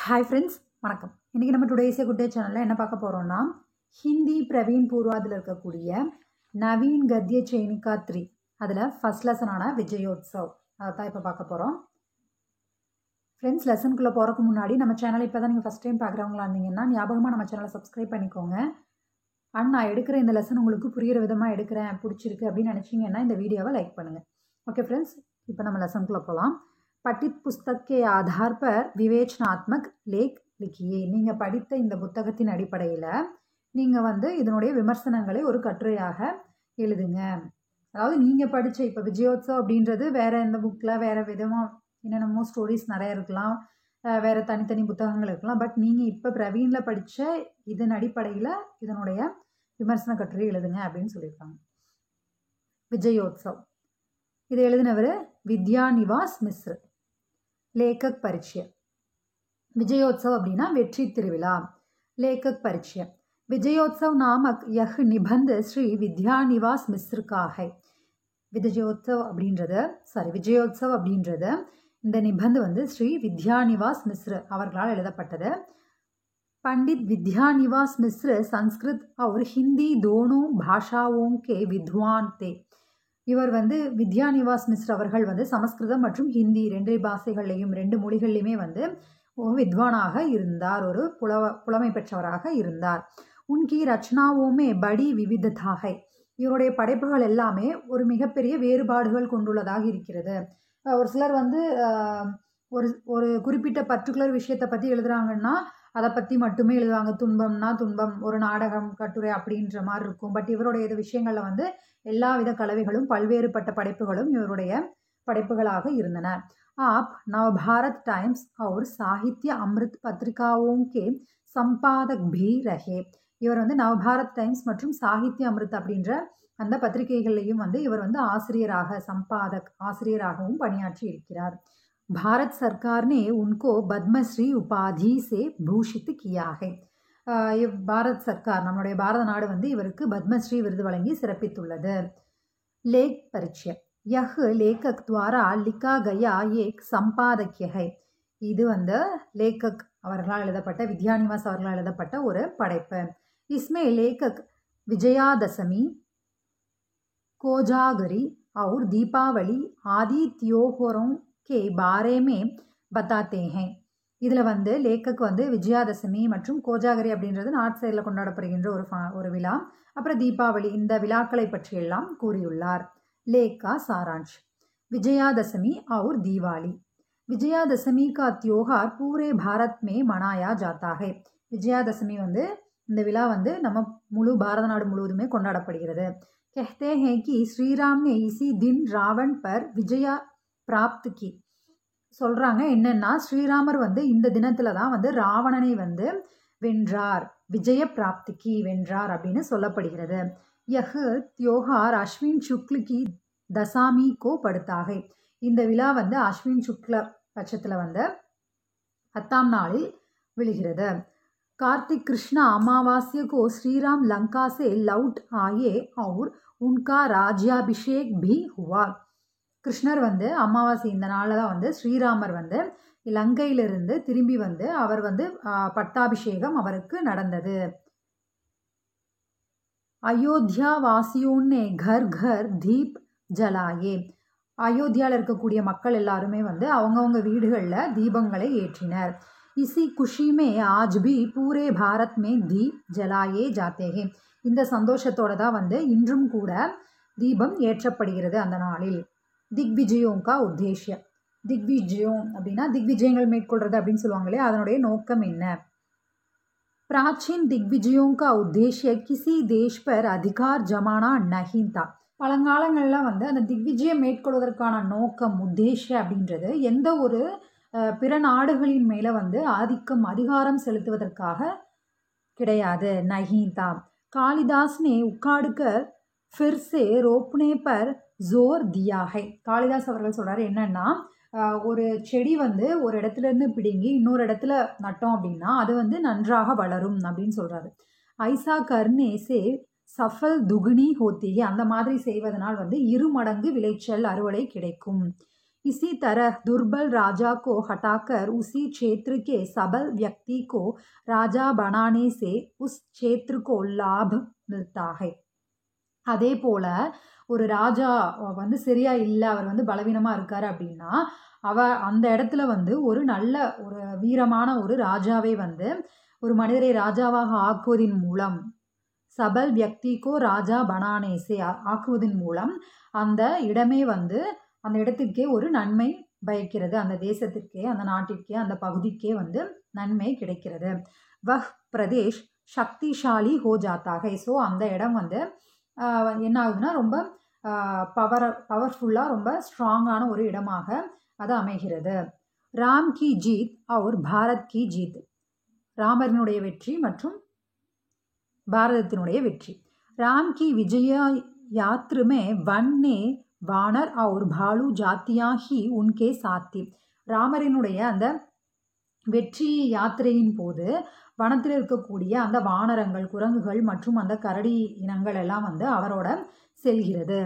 Hi friends, வணக்கம். இன்றைக்கி நம்ம டுடேஸ் குட் டே சேனலில் என்ன பார்க்க போகிறோம்னா, ஹிந்தி பிரவீன் பூர்வாதில் இருக்கக்கூடிய நவீன் கத்ய சைனிகா 3 அதில் ஃபஸ்ட் லெசனான விஜயோத்சவ் அதை தான் இப்போ பார்க்க போகிறோம். ஃப்ரெண்ட்ஸ், லெசனுக்குள்ளே போகிறதுக்கு முன்னாடி நம்ம சேனலை இப்போ தான் நீங்கள் ஃபஸ்ட் டைம் பார்க்குறவங்களா இருந்தீங்கன்னா ஞாபகமாக நம்ம சேனலை சப்ஸ்கிரைப் பண்ணிக்கோங்க. அண்ட் நான் எடுக்கிற இந்த லெசன் உங்களுக்கு புரிகிற விதமாக எடுக்கிறேன், பிடிச்சிருக்கு அப்படின்னு நினச்சிங்கன்னா இந்த வீடியோவை லைக் பண்ணுங்கள். ஓகே ஃப்ரெண்ட்ஸ், இப்போ நம்ம லெசனுக்குள்ளே போகலாம். பட்டித் புஸ்தக் के आधार पर विवेचनात्मक लेख लिखिए. நீங்கள் படித்த இந்த புத்தகத்தின் அடிப்படையில் நீங்கள் இதனுடைய விமர்சனங்களை ஒரு கட்டுரையாக எழுதுங்க. அதாவது நீங்கள் படித்த இப்போ விஜயோத்சவ் அப்படின்றது வேறு எந்த புக்கில் வேறு விதமாக என்னென்னமோ ஸ்டோரிஸ் நிறைய இருக்கலாம், வேறு தனித்தனி புத்தகங்கள் இருக்கலாம். பட் நீங்கள் இப்போ பிரவீனில் படித்த இதன் அடிப்படையில் இதனுடைய விமர்சன கட்டுரை எழுதுங்க அப்படின்னு சொல்லியிருக்காங்க. விஜயோத்சவ் இதை எழுதினவர் வித்யாநிவாஸ் மிஸ்ர். லேखक परिचय. विजयोत्सव அப்படின்னா வெற்றி திருவிழா. लेखक परिचय. विजयोत्सव नामक यह निबंध श्री विद्यानिवास मिश्र का है. विजयोत्सव அப்படின்றது இந்த நிபந்த் ஸ்ரீ வித்யாநிவாஸ் மிஸ்ர் அவர்களால் எழுதப்பட்டது. पंडित विद्यानिवास मिश्र संस्कृत और हिंदी दोनों भाषाओं के विद्वान थे. இவர் வித்யாநிவாஸ் மிஸ்ர் அவர்கள் சமஸ்கிருதம் மற்றும் ஹிந்தி ரெண்டு பாஷைகள்லையும் ரெண்டு மொழிகள்லையுமே வித்வானாக இருந்தார், ஒரு புலமை பெற்றவராக இருந்தார். உன்கி ரச்சனாவுமே படி விவிததாக. இவருடைய படைப்புகள் எல்லாமே ஒரு மிகப்பெரிய வேறுபாடுகள் கொண்டுள்ளதாக இருக்கிறது. ஒரு சிலர் ஒரு ஒரு குறிப்பிட்ட பர்டிகுலர் விஷயத்தை பற்றி எழுதுறாங்கன்னா அதை பற்றி மட்டுமே எழுதுவாங்க. துன்பம்னா துன்பம், ஒரு நாடகம் கட்டுரை அப்படின்ற மாதிரி இருக்கும். பட் இவருடைய விஷயங்களில் எல்லா வித கலவைகளும் பல்வேறுபட்ட படைப்புகளும் இவருடைய படைப்புகளாக இருந்தன. आप नवभारत टाइम्स और साहित्य अमृत पत्रिकाओं के संपादक भी रहे. இவர் நவபாரத் டைம்ஸ் மற்றும் சாகித்ய அமிர்த் அப்படின்ற அந்த பத்திரிகைகளையும் இவர் ஆசிரியராகவும் பணியாற்றி இருக்கிறார். भारत सरकार ने उनको पद्मश्री उपाधि से भूषित किया है. பாரத் சர்க்கார், நம்மளுடைய பாரத நாடு இவருக்கு பத்மஸ்ரீ விருது வழங்கி சிறப்பித்துள்ளது. लेख परिचय. यह लेखक द्वारा लिखा गया एक संपादकीय है. இது लेखक அவர்களால் எழுதப்பட்ட, வித்யாநிவாஸ் அவர்களால் எழுதப்பட்ட ஒரு படைப்பு. इसमें लेखक विजयादशमी, कोजागरी और दीपावली आदि त्योहारों के बारे में बताते हैं. இதில் லேखक விஜயாதசமி மற்றும் கோஜாகரி அப்படின்றது நார்த் சைடில் கொண்டாடப்படுகின்ற ஒரு விழா, அப்புறம் தீபாவளி, இந்த விழாக்களை பற்றியெல்லாம் கூறியுள்ளார். लेख का सारांश. विजयादशमी और दिवाली. विजयादशमी का त्योहार पूरे भारत में मनाया जाता है. விஜயாதசமி இந்த விழா நம்ம முழு பாரத நாடு முழுவதுமே கொண்டாடப்படுகிறது. कहते हैं कि श्री राम ने इसी दिन रावण पर विजय प्राप्त की. சொல்கிறாங்க என்னன்னா, ஸ்ரீராமர் இந்த தினத்தில் தான் ராவணனை வென்றார், விஜய பிராப்திக்கு வென்றார் அப்படின்னு சொல்லப்படுகிறது. யஹ் தியோஹார் அஸ்வின் சுக்ல கி தசாமி கோ படுத்தாக. இந்த விழா அஸ்வின் சுக்ல பட்சத்தில் 10ஆம் நாளில் விழுகிறது. कार्तिक कृष्ण अमावास्या को श्री राम लंका से लौट आए और उनका राज्याभिषेक भी हुआ. கிருஷ்ணர் அமாவாசை இந்த நாளில் தான் ஸ்ரீராமர் இலங்கையிலிருந்து திரும்பி அவர் பட்டாபிஷேகம் அவருக்கு நடந்தது. அயோத்தியா வாசியோன்னே கர் கர் தீப் ஜலாயே. அயோத்தியாவில் இருக்கக்கூடிய மக்கள் எல்லாருமே அவங்கவுங்க வீடுகளில் தீபங்களை ஏற்றினர். इसी खुशी में आज भी पूरे भारत में दीप जलाए जाते हैं. இந்த சந்தோஷத்தோட தான் இன்றும் கூட தீபம் ஏற்றப்படுகிறது அந்த நாளில். திக்விஜயோं का उद्देश्य. திக்விஜயம் அப்படின்னா திக்விஜயங்கள் மேற்கொள்றது அப்படின்னு சொல்லுவாங்களே, அதனுடைய நோக்கம் என்ன? प्राचीन दिग्विजयों का उद्देश्य किसी देश पर अधिकार जमाना नहीं था. பழங்காலங்களில் அந்த திக்விஜயம் மேற்கொள்வதற்கான நோக்கம், உத்தேச அப்படின்றது எந்த ஒரு பிற நாடுகளின் மேலே ஆதிக்கம் அதிகாரம் செலுத்துவதற்காக கிடையாது. நஹீதா. காளிதாஸ் நே உக்காடுக்கர் ஃபிர் சே ரோப்னே பர் ஜோர் தியா ஹை. காளிதாஸ் அவர்கள் சொல்கிறாரு என்னன்னா, ஒரு செடி ஒரு இடத்துலேருந்து பிடுங்கி இன்னொரு இடத்துல நட்டோம் அப்படின்னா அது நன்றாக வளரும் அப்படின்னு சொல்கிறாரு. ஐசா கர்னே சே சஃபல் துகுனி ஹோத்தி. அந்த மாதிரி செய்வதனால் 2 மடங்கு விளைச்சல் அறுவடை கிடைக்கும். इसी तरह दुर्बल राजा को हटाकर उसी क्षेत्र के सबल व्यक्ति को राजा बनाने से उस क्षेत्र को लाभ मिलता है. அதே போல ஒரு ராஜா வந்து சரியா இல்லை, அவர் வந்து பலவீனமாக இருக்கார் அப்படின்னா அந்த இடத்துல வந்து ஒரு நல்ல ஒரு வீரமான ஒரு ராஜாவை வந்து ஒரு மனிதரை ராஜாவாக ஆக்குவதின் மூலம் சபல் வியக்திக்கோ ராஜா பனானேசே ஆக்குவதன் மூலம் அந்த இடமே வந்து அந்த இடத்திற்கே ஒரு நன்மை பயக்கிறது, அந்த தேசத்திற்கே அந்த நாட்டிற்கே அந்த பகுதிக்கே வந்து நன்மை கிடைக்கிறது. வஹ் பிரதேஷ் சக்திசாலி ஹோ ஜாத்தா ஹை. ஸோ அந்த இடம் வந்து என்ன ஆகுதுன்னா ரொம்ப பவர்ஃபுல்லாக ரொம்ப ஸ்ட்ராங்கான ஒரு இடமாக அது அமைகிறது. ராம் கி ஜீத் और பாரத் கி ஜீத். ராமரினுடைய வெற்றி மற்றும் பாரதத்தினுடைய வெற்றி. ராம் கி விஜய யாத்ர में वन ने वानर और भालू जातियां ही उनके साथ थी. ராமரினுடைய அந்த வெற்றி யாத்திரையின் போது வனத்தில் இருக்கக்கூடிய அந்த வானரங்கள், குரங்குகள் மற்றும் அந்த கரடி இனங்கள் எல்லாம் வந்து அவரோட செல்கிறது.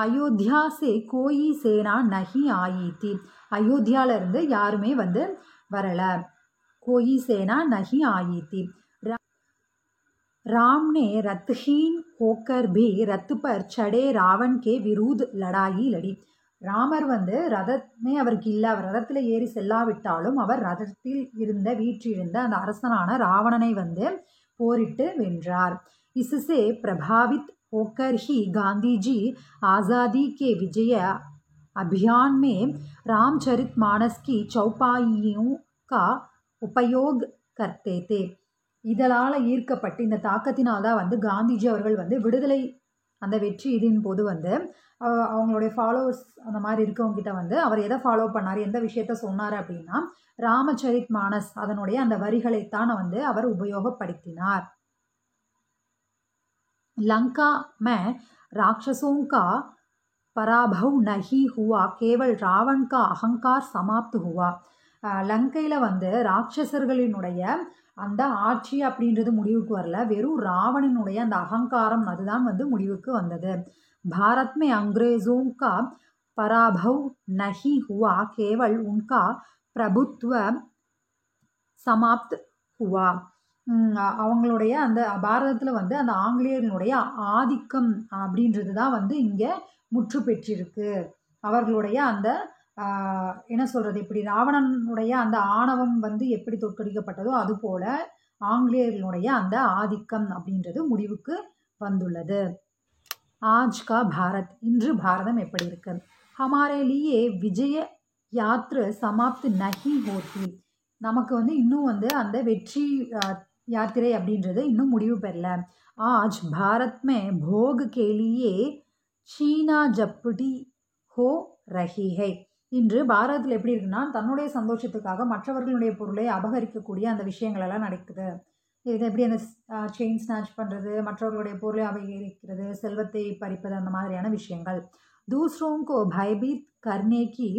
அயோத்தியா சே கோயி சேனா நஹி ஆயி தி. அயோத்தியாவிலிருந்து யாருமே வந்து வரல. கோயி சேனா நஹி ஆயி தி. राम ने रथहीन होकर भी रथ पर चढ़े रावण के विरुद्ध लड़ाई लड़ी. ராமர் வந்து ரதமே அவருக்கு இல்லை, அவர் ரதத்தில் ஏறி செல்லாவிட்டாலும் அவர் ரதத்தில் இருந்த வீற்றிருந்த அந்த அரசனான ராவணனை வந்து போரிட்டு வென்றார். इससे प्रभावित होकर ही गांधी जी आज़ादी के विजय अभियान में रामचरितमानस की चौपाइयों का उपयोग करते थे. இதனால் ஈர்க்கப்பட்டு இந்த தாக்கத்தினால் தான் வந்து காந்திஜி அவர்கள் வந்து விடுதலை அந்த வெற்றி இதன் போது வந்து அவங்களுடைய ஃபாலோவர்ஸ் அந்த மாதிரி இருக்கவங்ககிட்ட வந்து அவர் எதை ஃபாலோ பண்ணார், எந்த விஷயத்த சொன்னார் அப்படின்னா ராமச்சரித் மானஸ் அதனுடைய அந்த வரிகளைத்தான் வந்து அவர் உபயோகப்படுத்தினார். लंका में राक्षसों का पराभव नहीं हुआ, केवल रावण का अहंकार समाप्त हुआ. லங்கையில் வந்து ராட்சசர்களினுடைய அந்த ஆட்சி அப்படின்றது முடிவுக்கு வரல, வெறும் ராவணனுடைய அந்த அகங்காரம் அதுதான் வந்து முடிவுக்கு வந்தது. भारत में अंग्रेजों का पराभव नहीं हुआ, केवल उनका प्रभुत्व समाप्त हुआ. அவங்களுடைய அந்த பாரதத்தில் வந்து அந்த ஆங்கிலேயர்களுடைய ஆதிக்கம் அப்படின்றது தான் வந்து இங்கே முற்று பெற்றிருக்கு. அவர்களுடைய அந்த என்ன சொல்கிறது, இப்படி ராவணனுடைய அந்த ஆணவம் வந்து எப்படி தோற்கடிக்கப்பட்டதோ அதுபோல் ஆங்கிலேயர்களுடைய அந்த ஆதிக்கம் அப்படின்றது முடிவுக்கு வந்துள்ளது. ஆஜ் கா பாரத், இன்று பாரதம் எப்படி இருக்கு. ஹமாரே லியே விஜய யாத்ர சமாப்த் நஹி ஹோத்தி. நமக்கு வந்து இன்னும் வந்து அந்த வெற்றி யாத்திரை அப்படின்றது இன்னும் முடிவு பெறல. ஆஜ் பாரத் மே போக் கே லியே சீனா ஜப்படி ஹோ ரஹி ஹை. இன்று பாரதத்தில் எப்படி இருக்குன்னா தன்னுடைய சந்தோஷத்துக்காக மற்றவர்களுடைய பொருளை அபகரிக்கக்கூடிய அந்த விஷயங்கள் எல்லாம் நடக்குது. இது எப்படி அந்த செயின் ஸ்நாச் பண்ணுறது, மற்றவர்களுடைய பொருளை அபகரிக்கிறது, செல்வத்தை பறிப்பது, அந்த மாதிரியான விஷயங்கள். தூஸ்ரோங்கோ பயபீத் கர்னேக்கி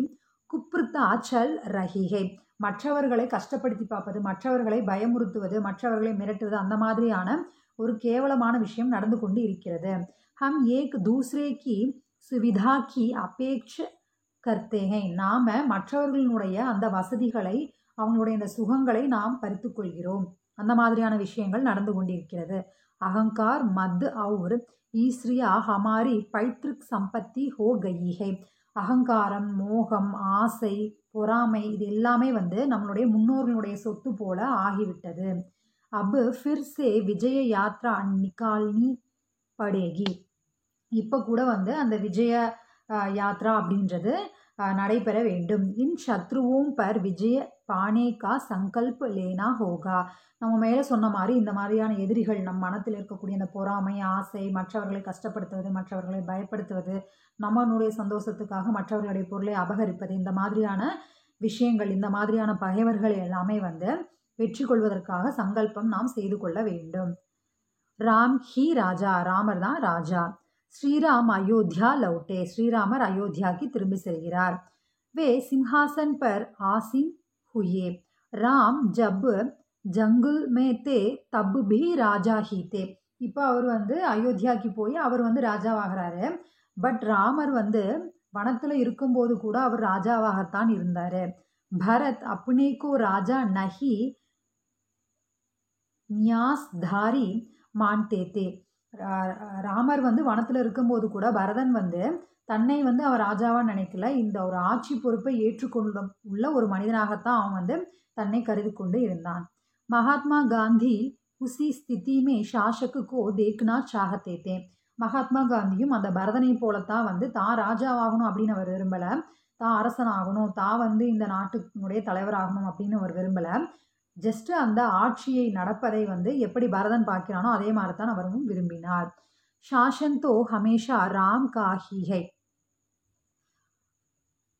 குப்ருத்தா சல் ரஹிஹை. மற்றவர்களை கஷ்டப்படுத்தி பார்ப்பது, மற்றவர்களை பயமுறுத்துவது, மற்றவர்களை மிரட்டுவது, அந்த மாதிரியான ஒரு கேவலமான விஷயம் நடந்து கொண்டு இருக்கிறது. ஹம் ஏக் தூஸ்ரே கி சுவிதா கி அபேக்ஷ கர்த்தே ஹை. நாம் மற்றவர்களுடைய அந்த வசதிகளை, அவங்களுடைய இந்த சுகங்களை நாம் பறித்து கொள்கிறோம். அந்த மாதிரியான விஷயங்கள் நடந்து கொண்டிருக்கிறது. அகங்கார் மத் அவுர் ஈஸ்ரியா ஹமாரி பைத்ருக் சம்பத்தி ஹோ கயி ஹை. அகங்காரம், மோகம், ஆசை, பொறாமை, இது எல்லாமே வந்து நம்மளுடைய முன்னோர்களுடைய சொத்து போல ஆகிவிட்டது. அப் ஃபிர் சே விஜய யாத்ரா நிகால்னி படேகி. இப்போ கூட வந்து அந்த விஜய யாத்ரா அப்படின்றது நடைபெற வேண்டும். இன் சத்ருவோம் பர் விஜய பானே கா சங்கல்ப் லேனா ஹோகா. நம்ம மேலே சொன்ன மாதிரி இந்த மாதிரியான எதிரிகள் நம் மனத்தில் இருக்கக்கூடிய இந்த பொறாமை, ஆசை, மற்றவர்களை கஷ்டப்படுத்துவது, மற்றவர்களை பயப்படுத்துவது, நம்மளுடைய சந்தோஷத்துக்காக மற்றவர்களுடைய பொருளை அபகரிப்பது, இந்த மாதிரியான விஷயங்கள், இந்த மாதிரியான பகைவர்கள் எல்லாமே வந்து வெற்றி கொள்வதற்காக சங்கல்பம் நாம் செய்து கொள்ள வேண்டும். ராம் ஹி ராஜா, ராமர் தான் ராஜா. ஸ்ரீராம் அயோத்தியா லௌட்டே. ஸ்ரீராமர் அயோத்தியாக்கு திரும்பி செல்கிறார். வே சிம்ஹாசன் பர் ஆசின் हुए. ராம் ஜப் ஜங்குல் மே தே தப் பி ராஜா ஹி தே. இப்போ அவர் வந்து அயோத்தியாவுக்கு போய் அவர் வந்து ராஜாவாகிறாரு. பட் ராமர் வந்து வனத்தில் இருக்கும்போது கூட அவர் ராஜாவாகத்தான் இருந்தார். பரத் அப்னேகோ ராஜா நஹி நியாஸ்தாரி மான்தேத்தே. ராமர் வந்து வனத்தில் இருக்கும்போது கூட பரதன் வந்து தன்னை வந்து அவர் ராஜாவாக நினைக்கல, இந்த ஒரு ஆட்சி பொறுப்பை ஏற்றுக்கொள்ள உள்ள ஒரு மனிதனாகத்தான் அவன் வந்து தன்னை கருதி கொண்டு இருந்தான். மகாத்மா காந்தி உசி ஸ்திதி மே சாசக்கு கோ தேக்னா சாகத்தே தே. மகாத்மா காந்தியும் அந்த பரதனை போலத்தான் வந்து தான் ராஜாவாகணும் அப்படின்னு அவர் விரும்பலை, தான் அரசனாகணும், தான் வந்து இந்த நாட்டுடைய தலைவராகணும் அப்படின்னு அவர் விரும்பலை. ஜஸ்ட் அந்த ஆட்சியை நடப்பதை வந்து எப்படி பரதன் பார்க்கிறானோ அதே மாதிரி தான் அவரும் விரும்பினார். शासन तो हमेशा राम का ही है,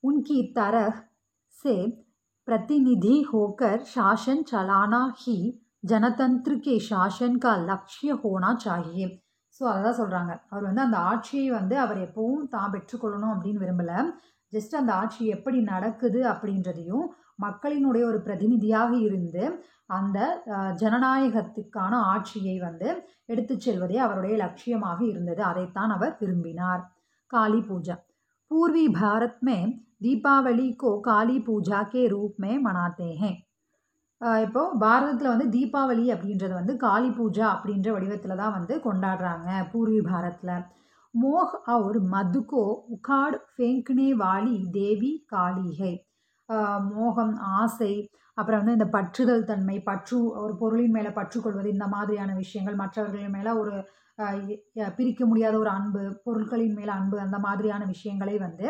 उनकी तरह से प्रतिनिधि होकर शासन चलाना ही जनतंत्र के शासन का लक्ष्य होना चाहिए. ஸோ அதான் சொல்கிறாங்க, அவர் வந்து அந்த ஆட்சியை வந்து அவர் எப்பவும் தான் பெற்றுக்கொள்ளணும் அப்படின்னு விரும்பலை, ஜஸ்ட் அந்த ஆட்சி எப்படி நடக்குது அப்படின்றதையும் மக்களினுடைய ஒரு பிரதிநிதியாக இருந்து அந்த ஜனநாயகத்துக்கான ஆட்சியை வந்து எடுத்து செல்வதே அவருடைய லட்சியமாக இருந்தது. அதைத்தான் அவர் விரும்பினார். காளி பூஜா. பூர்வி பாரத் में दीपावली को काली पूजा के रूप में मनाते हैं. இப்போ பாரதத்தில் வந்து தீபாவளி அப்படின்றது வந்து காளி பூஜா அப்படின்ற வடிவத்தில் தான் வந்து கொண்டாடுறாங்க பூர்வி பாரத்தில். மோஹ் और मद को उखाड़ फेंकने वाली देवी काली है. மோகம், ஆசை, அப்புறம் வந்து இந்த பற்றுதல் தன்மை, ஒரு பொருளின் மேலே பற்றுக்கொள்வது, இந்த மாதிரியான விஷயங்கள், மற்றவர்களின் மேலே ஒரு பிரிக்க முடியாத ஒரு அன்பு, பொருட்களின் மேலே அன்பு, அந்த மாதிரியான விஷயங்களை வந்து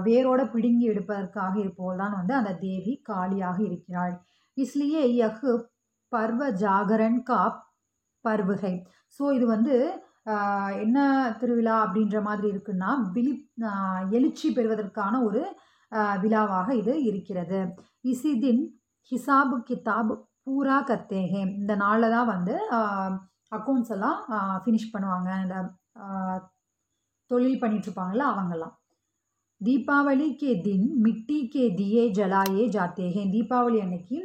வேரோட பிடுங்கி எடுப்பதற்காக இருப்போல் தான் வந்து அந்த தேவி காளியாக இருக்கிறாள். इसलिए यह पर्व जागरण का पर्व है. ஸோ இது வந்து என்ன திருவிழா அப்படின்ற மாதிரி இருக்குன்னா எழுச்சி பெறுவதற்கான ஒரு விழாவாக இது இருக்கிறது. இசி தின் ஹிசாபு கிதாப் பூரா கத்தேஹே. இந்த நாளில் தான் வந்து அக்கௌண்ட்ஸ் எல்லாம் ஃபினிஷ் பண்ணுவாங்க, இந்த தொழில் பண்ணிட்டுருப்பாங்கள்ல அவங்கெல்லாம். தீபாவளி கே தின் மிட்டி கே தியே ஜலாயே ஜாத்தேஹே. தீபாவளி அன்னைக்கு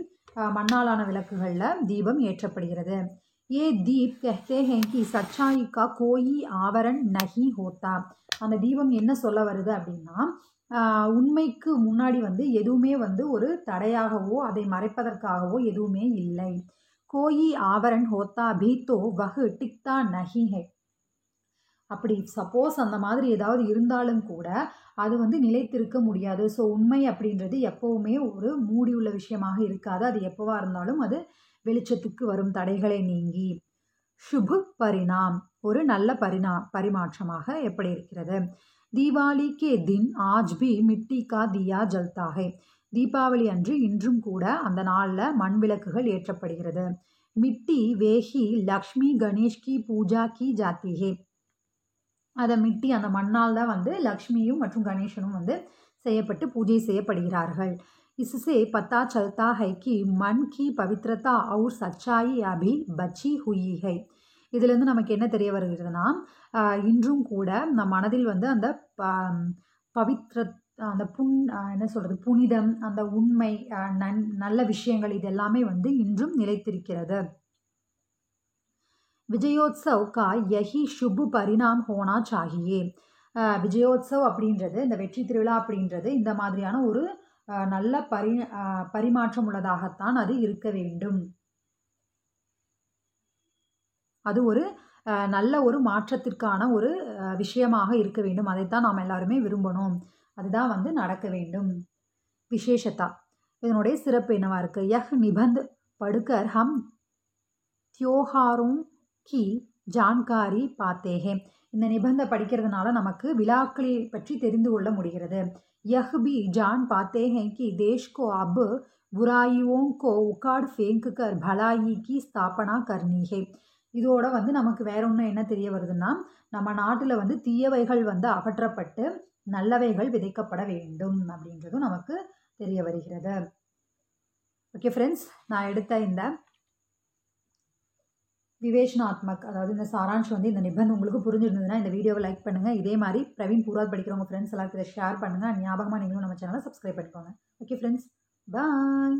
மண்ணாலான விளக்குகளில் தீபம் ஏற்றப்படுகிறது. ஏ தீப் கஹ்தே ஹே கி சச்சாயி கா கோயி ஆவரண் நஹி ஹோத்தா. அந்த தீபம் என்ன சொல்ல வருது அப்படின்னா, உண்மைக்கு முன்னாடி வந்து எதுவுமே வந்து ஒரு தடையாகவோ அதை மறைப்பதற்காகவோ எதுவுமே இல்லை. கோயி ஆவரண் ஹோத்தா பி தோ வஹ் டிக்தா நஹி ஹை. அப்படி சப்போஸ் அந்த மாதிரி ஏதாவது இருந்தாலும் கூட அது வந்து நிலைத்திருக்க முடியாது. ஸோ உண்மை அப்படின்றது எப்போவுமே ஒரு மூடியுள்ள விஷயமாக இருக்காது, அது எப்போவா இருந்தாலும் அது வெளிச்சத்துக்கு வரும் தடைகளை நீங்கி. சுப பரிணாம், ஒரு நல்ல பரிமாற்றமாக எப்படி இருக்கிறது. தீபாவளி கே தின் ஆஜ் பி மிட்டி கா தியா ஜல்தா ஹை. தீபாவளி அன்று இன்றும் கூட அந்த நாளில் மண் விளக்குகள் ஏற்றப்படுகிறது. மிட்டி வேஹி லக்ஷ்மி கணேஷ் கி பூஜா கி ஜாத்தி ஹே. அதை மிட்டி அந்த மண்ணால் தான் வந்து லக்ஷ்மியும் மற்றும் கணேசனும் வந்து செய்யப்பட்டு பூஜை செய்யப்படுகிறார்கள். इससे पता चलता है कि मन की पवित्रता और सच्चाई अभी बची हुई है. இதிலிருந்து நமக்கு என்ன தெரிய வருகிறதுனா, இன்றும் கூட நம் மனதில் வந்து அந்த அந்த என்ன சொல்கிறது, புனிதம், அந்த உண்மை, நல்ல விஷயங்கள் இது எல்லாமே வந்து இன்றும் நிலைத்திருக்கிறது. விஜயோத்சவ் கா யஹி சுப் பரிணாம் ஹோனா சாஹியே. விஜயோத்சவ் அப்படின்றது, இந்த வெற்றி திருவிழா அப்படின்றது இந்த மாதிரியான ஒரு நல்ல பரிமாற்றம் உள்ளதாகத்தான் அது இருக்க வேண்டும். அது ஒரு நல்ல ஒரு மாற்றத்திற்கான ஒரு விஷயமாக இருக்க வேண்டும். அதைத்தான் நாம் எல்லாருமே விரும்பணும், அதுதான் வந்து நடக்க வேண்டும். விசேஷதா, இதனுடைய சிறப்பு என்னவா இருக்கு. யஹ் நிபந்த் படுக்கர் ஹம் தியோஹாரோं की जानकारी पाते हैं. இந்த நிபந்த படிக்கிறதுனால நமக்கு விழாக்களை பற்றி தெரிந்து கொள்ள முடிகிறது. यह भी जान पाते हैं कि देश को अब बुराइयों को उखाड़ फेंक कर भलाई की स्थापना करनी है. இதோட வந்து நமக்கு வேற ஒன்று என்ன தெரிய வருதுன்னா, நம்ம நாட்டில் வந்து தீயவைகள் வந்து அகற்றப்பட்டு நல்லவைகள் விதைக்கப்பட வேண்டும் அப்படின்றதும் நமக்கு தெரிய வருகிறது. ஓகே ஃப்ரெண்ட்ஸ், நான் எடுத்த இந்த விவேச்சனாத்மக், அதாவது இந்த சாராம்சம் வந்து இந்த நிபந்தம் உங்களுக்கு புரிஞ்சிருந்ததுன்னா இந்த வீடியோவை லைக் பண்ணுங்கள். இதே மாதிரி பிரவீன் பூராத் படிக்கிறவங்க ஃப்ரெண்ட்ஸ் எல்லாருக்கும் இதை ஷேர் பண்ணுங்கள். ஞாபகமாக நீங்களும் நம்ம சேனலை சப்ஸ்கிரைப் பண்ணிக்கோங்க. ஓகே ஃப்ரெண்ட்ஸ், பாய்.